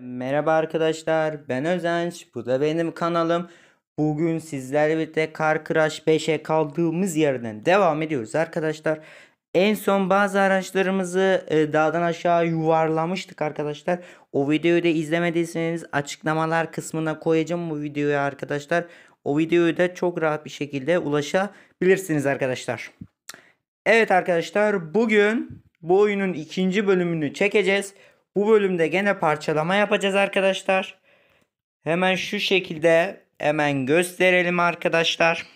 Merhaba arkadaşlar, ben Özenç. Bu da benim kanalım. Bugün sizlerle birlikte Car Crash 5'e kaldığımız yerden devam ediyoruz arkadaşlar. En son bazı araçlarımızı dağdan aşağı yuvarlamıştık arkadaşlar. O videoyu da izlemediyseniz açıklamalar kısmına koyacağım bu videoyu arkadaşlar. O videoyu da çok rahat bir şekilde ulaşabilirsiniz arkadaşlar. Evet arkadaşlar, bugün bu oyunun ikinci bölümünü çekeceğiz. Bu bölümde gene parçalama yapacağız arkadaşlar. Hemen şu şekilde hemen gösterelim arkadaşlar.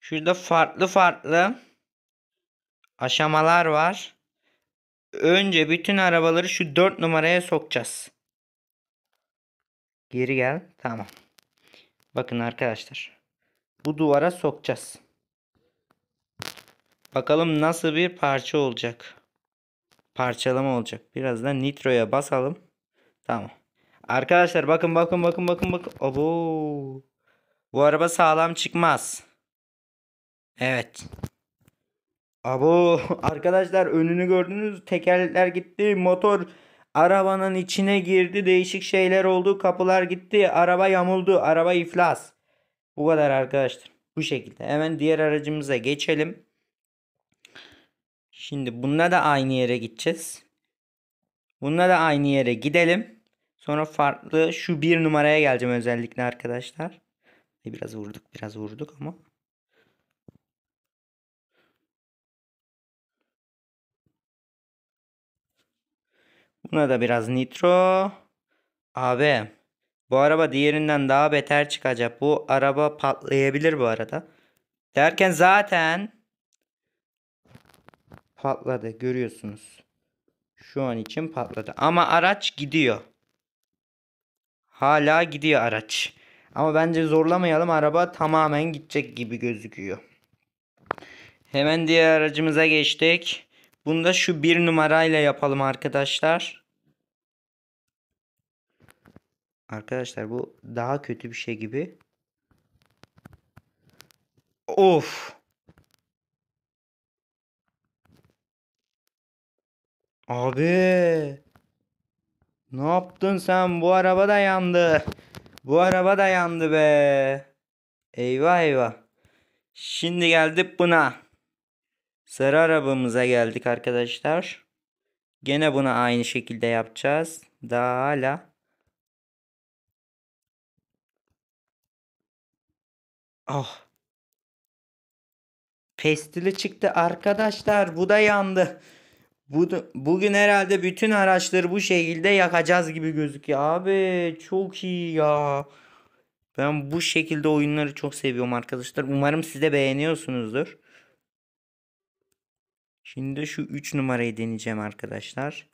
Şurada farklı farklı aşamalar var. Önce bütün arabaları şu 4 numaraya sokacağız. Geri gel. Tamam. Bakın arkadaşlar. Bu duvara sokacağız. Bakalım nasıl bir parça olacak. Parçalama olacak. Birazdan nitroya basalım. Tamam. Arkadaşlar bakın. Abo. Bu araba sağlam çıkmaz. Evet. Abo arkadaşlar, önünü gördünüz. Tekerlekler gitti. Motor arabanın içine girdi. Değişik şeyler oldu. Kapılar gitti. Araba yamuldu. Araba iflas. Bu kadar arkadaşlar. Bu şekilde. Hemen diğer aracımıza geçelim. Şimdi bununla da aynı yere gideceğiz. Bununla da aynı yere gidelim. Sonra farklı şu bir numaraya geleceğim özellikle arkadaşlar. Biraz vurduk ama. Buna da biraz nitro. Abi bu araba diğerinden daha beter çıkacak. Bu araba patlayabilir bu arada. Derken zaten patladı, görüyorsunuz. Şu an için patladı. Ama araç gidiyor. Hala gidiyor araç. Ama bence zorlamayalım. Araba tamamen gidecek gibi gözüküyor. Hemen diğer aracımıza geçtik. Bunu da şu bir numarayla yapalım arkadaşlar. Arkadaşlar bu daha kötü bir şey gibi. Of. Abi. Ne yaptın sen? Bu araba da yandı. Bu araba da yandı be. Eyvah eyvah. Şimdi geldik buna. Sarı arabamıza geldik arkadaşlar. Gene buna aynı şekilde yapacağız. Daha hala. Oh. Pestili çıktı arkadaşlar. Bu da yandı. Bugün herhalde bütün araçları bu şekilde yakacağız gibi gözüküyor. Abi çok iyi ya. Ben bu şekilde oyunları çok seviyorum arkadaşlar. Umarım siz de beğeniyorsunuzdur. Şimdi şu 3 numarayı deneyeceğim arkadaşlar.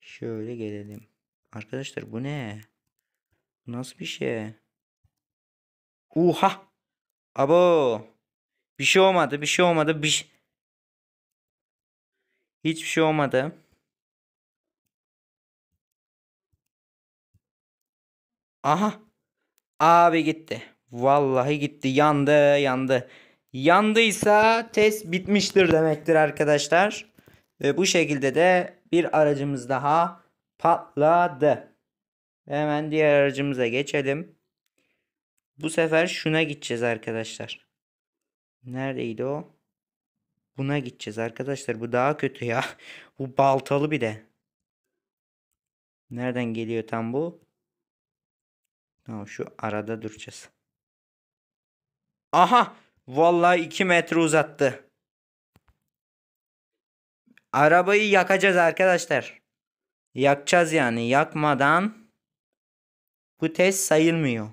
Şöyle gelelim. Arkadaşlar bu ne? Bu nasıl bir şey? Uha! Abo! Bir şey olmadı, bir şey olmadı. Hiçbir şey olmadı. Aha! Abi gitti. Vallahi gitti. Yandı, yandı. Yandıysa test bitmiştir demektir arkadaşlar. Ve bu şekilde de bir aracımız daha patladı. Hemen diğer aracımıza geçelim. Bu sefer şuna gideceğiz arkadaşlar. Neredeydi o? Buna gideceğiz arkadaşlar. Bu daha kötü ya. Bu baltalı bir de. Nereden geliyor tam bu? Tamam, şu arada duracağız. Aha! Vallahi 2 metre uzattı. Arabayı yakacağız arkadaşlar. Yakacağız yani. Yakmadan bu test sayılmıyor.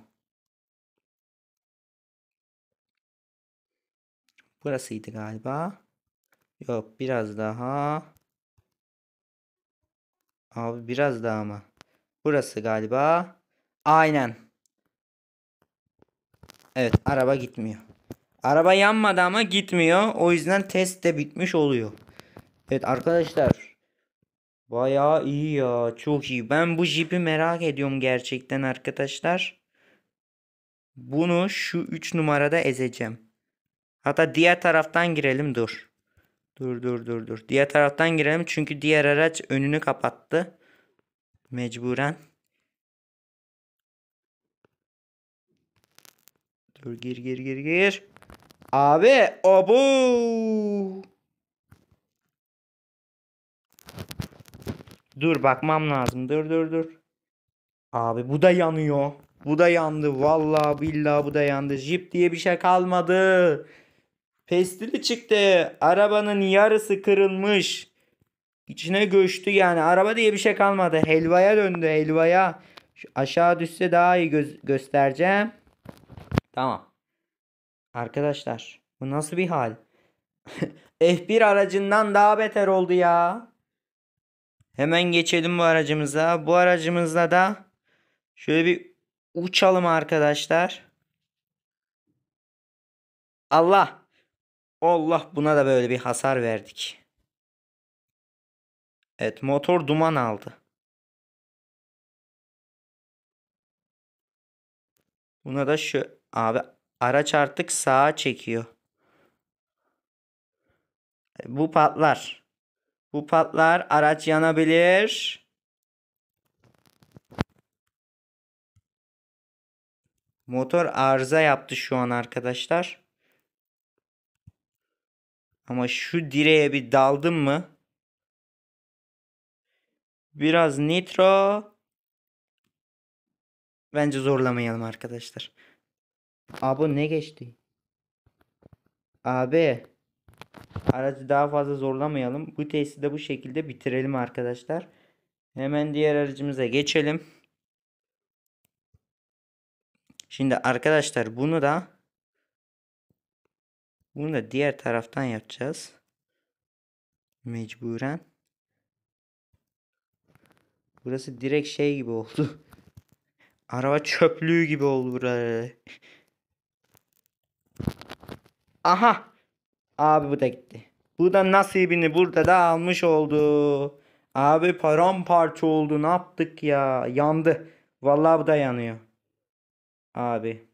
Burasıydı galiba. Yok, biraz daha. Abi biraz daha mı? Burası galiba. Aynen. Evet, araba gitmiyor. Araba yanmadı ama gitmiyor. O yüzden test de bitmiş oluyor. Evet arkadaşlar. Bayağı iyi ya. Çok iyi. Ben bu jipi merak ediyorum gerçekten arkadaşlar. Bunu şu 3 numarada ezeceğim. Hatta diğer taraftan girelim, dur. Dur. Diğer taraftan girelim çünkü diğer araç önünü kapattı. Mecburen. Dur gir. Abi abu. Dur bakmam lazım. Dur. Abi bu da yanıyor. Bu da yandı. Vallahi billahi bu da yandı. Jeep diye bir şey kalmadı. Pestili çıktı. Arabanın yarısı kırılmış. İçine göçtü yani. Araba diye bir şey kalmadı. Helvaya döndü helvaya. Şu aşağı düşse daha iyi göstereceğim. Tamam. Arkadaşlar bu nasıl bir hal? F1 aracından daha beter oldu ya. Hemen geçelim bu aracımıza. Bu aracımızla da şöyle bir uçalım arkadaşlar. Allah. Allah buna da böyle bir hasar verdik. Evet motor duman aldı. Buna da şu abi araç artık sağa çekiyor. Bu patlar. Bu patlar araç yanabilir. Motor arıza yaptı şu an arkadaşlar. Ama şu direğe bir daldım mı? Biraz nitro. Bence zorlamayalım arkadaşlar. Abi ne geçti? Abi aracı daha fazla zorlamayalım. Bu testi de bu şekilde bitirelim arkadaşlar. Hemen diğer aracımıza geçelim. Şimdi arkadaşlar bunu da diğer taraftan yapacağız. Mecburen. Burası direkt şey gibi oldu. Araba çöplüğü gibi oldu burası. Aha. Abi bu da gitti. Bu da nasibini burada da almış oldu. Abi paramparça oldu. Ne yaptık ya? Yandı. Vallahi bu da yanıyor. Abi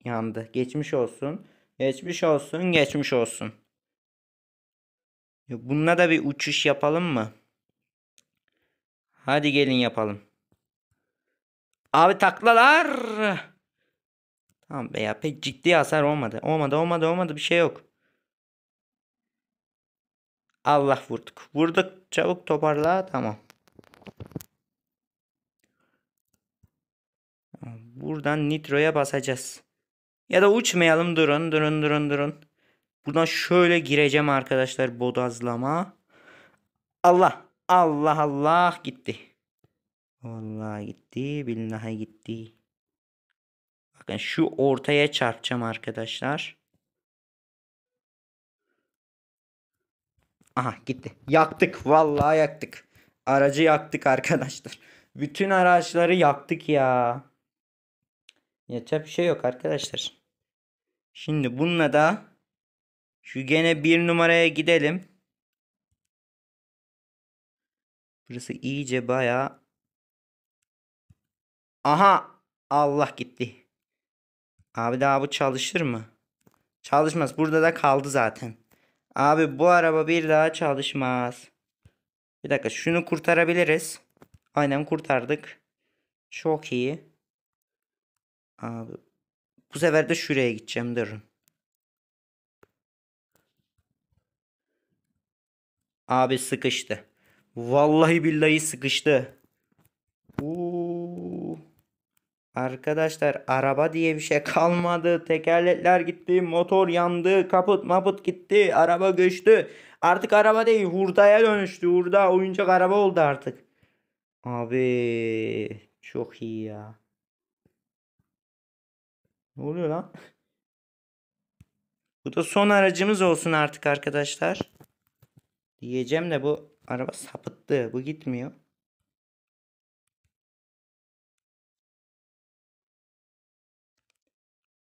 yandı. Geçmiş olsun. Geçmiş olsun. Bununla da bir uçuş yapalım mı? Hadi gelin yapalım. Abi taklalar. Tamam be ya pek ciddi hasar olmadı. Olmadı bir şey yok. Allah vurduk. Vurduk çabuk toparla tamam. Buradan nitroya basacağız. Ya da uçmayalım durun. Buradan şöyle gireceğim arkadaşlar bodazlama. Allah gitti. Vallahi gitti billahi gitti. Bakın şu ortaya çarpacağım arkadaşlar. Aha gitti. Yaktık vallahi yaktık. Aracı yaktık arkadaşlar. Bütün araçları yaktık ya. Yapacak bir şey yok arkadaşlar. Şimdi bununla da şu gene bir numaraya gidelim. Burası iyice baya. Aha Allah gitti. Abi daha bu çalışır mı? Çalışmaz. Burada da kaldı zaten. Abi bu araba bir daha çalışmaz. Bir dakika şunu kurtarabiliriz. Aynen kurtardık. Çok iyi. Abi bu sefer de şuraya gideceğim durun. Abi sıkıştı. Vallahi billahi sıkıştı. Uuu. Arkadaşlar araba diye bir şey kalmadı. Tekerlekler gitti. Motor yandı. Kaput maput gitti. Araba göçtü. Artık araba değil. Hurdaya dönüştü. Hurda oyuncak araba oldu artık. Abi çok iyi ya. Ne oluyor lan? Bu da son aracımız olsun artık arkadaşlar. Diyeceğim de bu araba sapıttı. Bu gitmiyor.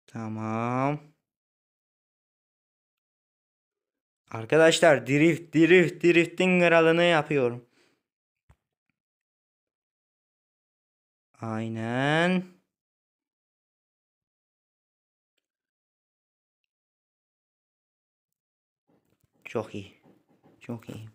Tamam. Arkadaşlar driftin kralını yapıyorum. Aynen. Çok iyi. Çok iyi.